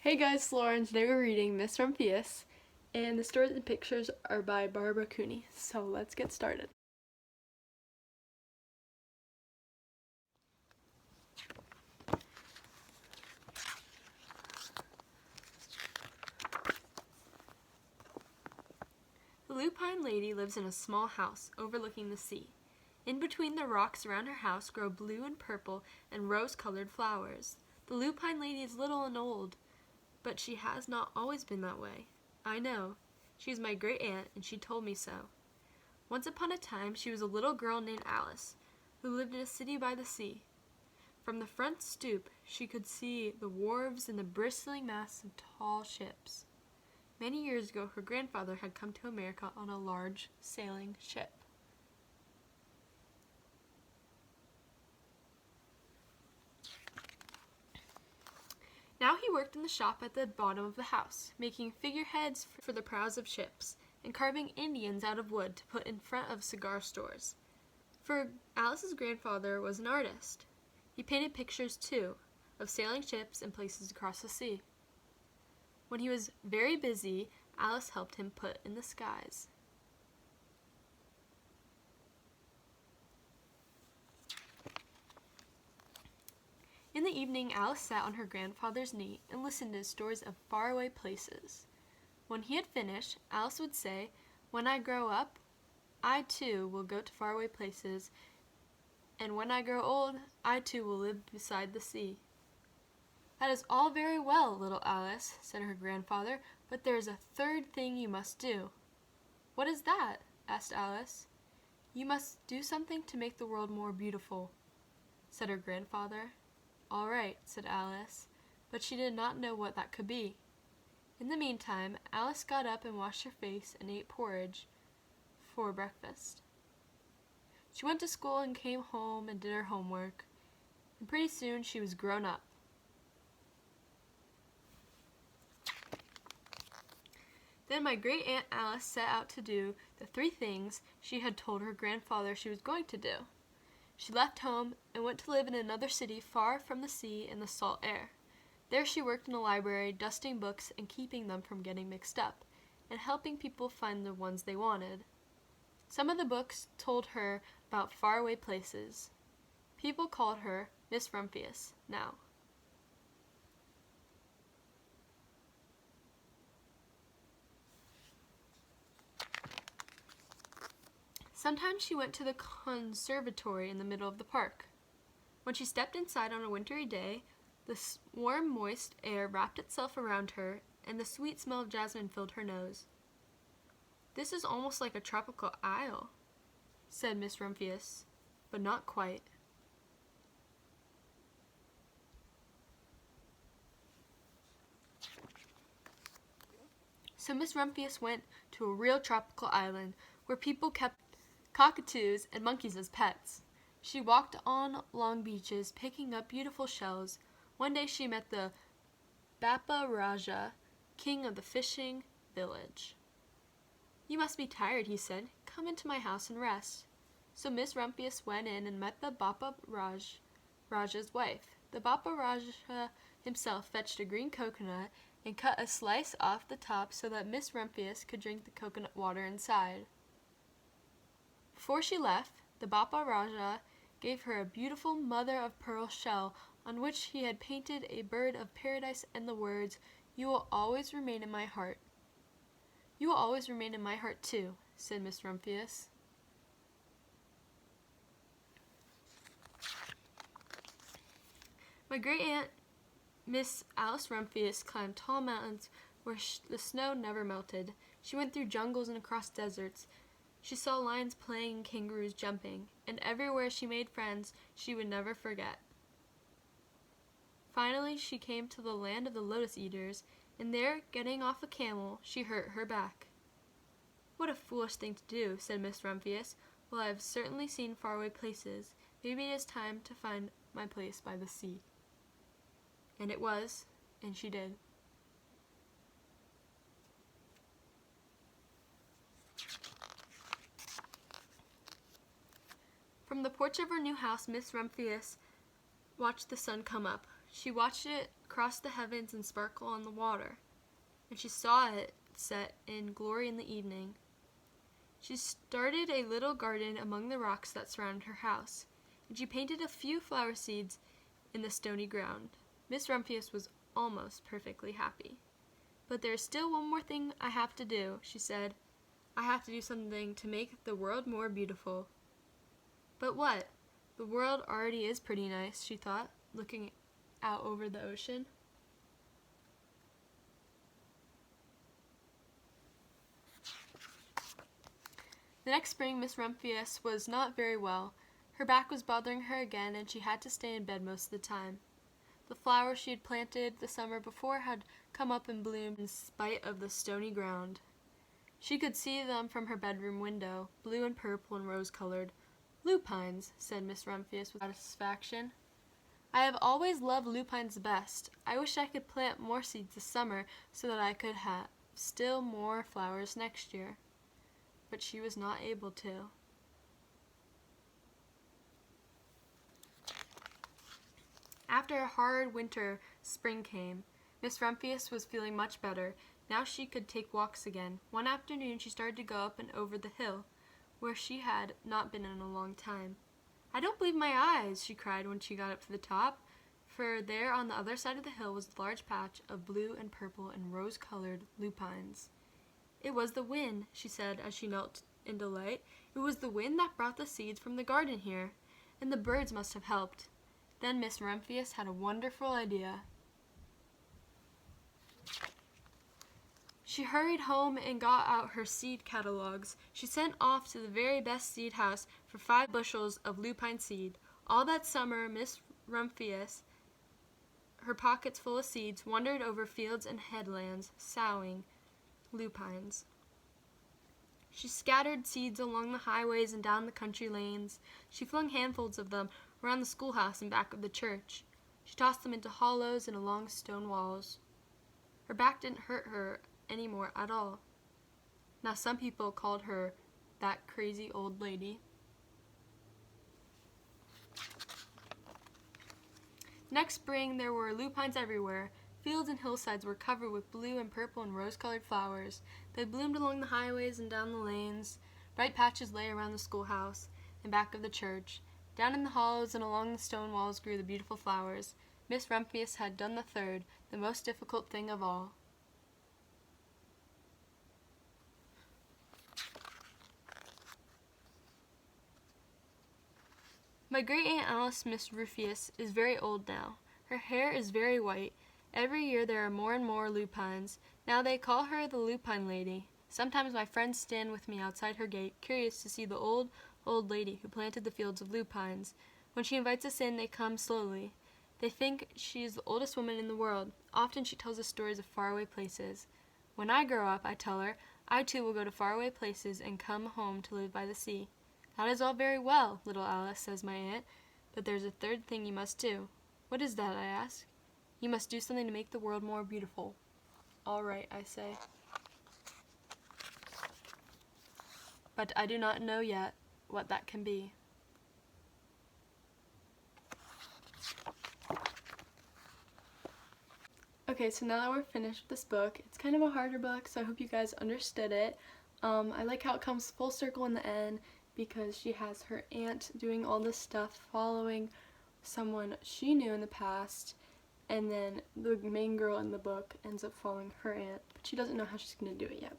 Hey guys, it's Lauren. Today we're reading Miss Rumphius, and the stories and pictures are by Barbara Cooney. So let's get started. The lupine lady lives in a small house overlooking the sea. In between the rocks around her house grow blue and purple and rose-colored flowers. The lupine lady is little and old, but she has not always been that way. I know. She's my great aunt, and she told me so. Once upon a time, she was a little girl named Alice, who lived in a city by the sea. From the front stoop, she could see the wharves and the bristling masts of tall ships. Many years ago, her grandfather had come to America on a large sailing ship. Now he worked in the shop at the bottom of the house, making figureheads for the prows of ships, and carving Indians out of wood to put in front of cigar stores. For Alice's grandfather was an artist. He painted pictures, too, of sailing ships and places across the sea. When he was very busy, Alice helped him put in the skies. In the evening, Alice sat on her grandfather's knee and listened to stories of faraway places. When he had finished, Alice would say, "When I grow up, I too will go to faraway places, and when I grow old, I too will live beside the sea." "That is all very well, little Alice," said her grandfather, "but there is a third thing you must do." "What is that?" asked Alice. "You must do something to make the world more beautiful," said her grandfather. "All right," said Alice, but she did not know what that could be. In the meantime, Alice got up and washed her face and ate porridge for breakfast. She went to school and came home and did her homework, and pretty soon she was grown up. Then my great aunt Alice set out to do the 3 things she had told her grandfather she was going to do. She left home and went to live in another city far from the sea and the salt air. There she worked in a library, dusting books and keeping them from getting mixed up, and helping people find the ones they wanted. Some of the books told her about faraway places. People called her Miss Rumphius now. Sometimes she went to the conservatory in the middle of the park. When she stepped inside on a wintry day, the warm, moist air wrapped itself around her, and the sweet smell of jasmine filled her nose. "This is almost like a tropical isle," said Miss Rumphius, "but not quite." So Miss Rumphius went to a real tropical island where people kept cockatoos and monkeys as pets. She walked on long beaches, picking up beautiful shells. One day she met the Bappa Raja, king of the fishing village. "You must be tired," he said. "Come into my house and rest." So Miss Rumphius went in and met the Raja's wife. The Bappa Raja himself fetched a green coconut and cut a slice off the top so that Miss Rumphius could drink the coconut water inside. Before she left, the Bappa Raja gave her a beautiful mother-of-pearl shell on which he had painted a bird of paradise and the words, "You will always remain in my heart." "You will always remain in my heart too," said Miss Rumphius. My great aunt, Miss Alice Rumphius, climbed tall mountains where the snow never melted. She went through jungles and across deserts. She saw lions playing and kangaroos jumping, and everywhere she made friends she would never forget. Finally, she came to the land of the lotus eaters, and there, getting off a camel, she hurt her back. "What a foolish thing to do," said Miss Rumphius. "Well, I have certainly seen faraway places. Maybe it is time to find my place by the sea." And it was, and she did. From the porch of her new house, Miss Rumphius watched the sun come up. She watched it cross the heavens and sparkle on the water, and she saw it set in glory in the evening. She started a little garden among the rocks that surrounded her house, and she painted a few flower seeds in the stony ground. Miss Rumphius was almost perfectly happy. "But there is still one more thing I have to do," she said. "I have to do something to make the world more beautiful." "But what? The world already is pretty nice," she thought, looking out over the ocean. The next spring, Miss Rumphius was not very well. Her back was bothering her again, and she had to stay in bed most of the time. The flowers she had planted the summer before had come up and bloomed in spite of the stony ground. She could see them from her bedroom window, blue and purple and rose-colored. "Lupines," said Miss Rumphius with satisfaction. "I have always loved lupines best. I wish I could plant more seeds this summer so that I could have still more flowers next year." But she was not able to. After a hard winter, spring came. Miss Rumphius was feeling much better. Now she could take walks again. One afternoon she started to go up and over the hill, where she had not been in a long time. "I don't believe my eyes," she cried when she got up to the top, for there on the other side of the hill was a large patch of blue and purple and rose-colored lupines. "It was the wind," she said as she knelt in delight. "It was the wind that brought the seeds from the garden here, and the birds must have helped." Then Miss Rumphius had a wonderful idea. She hurried home and got out her seed catalogs. She sent off to the very best seed house for 5 bushels of lupine seed. All that summer, Miss Rumphius, her pockets full of seeds, wandered over fields and headlands, sowing lupines. She scattered seeds along the highways and down the country lanes. She flung handfuls of them around the schoolhouse and back of the church. She tossed them into hollows and along stone walls. Her back didn't hurt her any more at all. Now some people called her that crazy old lady. Next spring there were lupines everywhere. Fields and hillsides were covered with blue and purple and rose-colored flowers. They bloomed along the highways and down the lanes. Bright patches lay around the schoolhouse and back of the church. Down in the hollows and along the stone walls grew the beautiful flowers. Miss Rumphius had done the third, the most difficult thing of all. My great-aunt Alice, Miss Rumphius, is very old now. Her hair is very white. Every year there are more and more lupines. Now they call her the Lupine Lady. Sometimes my friends stand with me outside her gate, curious to see the old lady who planted the fields of lupines. When she invites us in, they come slowly. They think she is the oldest woman in the world. Often she tells us stories of faraway places. "When I grow up," I tell her, "I too will go to faraway places and come home to live by the sea." "That is all very well, little Alice," says my aunt, "but there's a third thing you must do." "What is that?" I ask. "You must do something to make the world more beautiful." "All right," I say. But I do not know yet what that can be. Okay, so now that we're finished with this book, it's kind of a harder book, so I hope you guys understood it. I like how it comes full circle in the end because she has her aunt doing all this stuff, following someone she knew in the past, and then the main girl in the book ends up following her aunt, but she doesn't know how she's going to do it yet.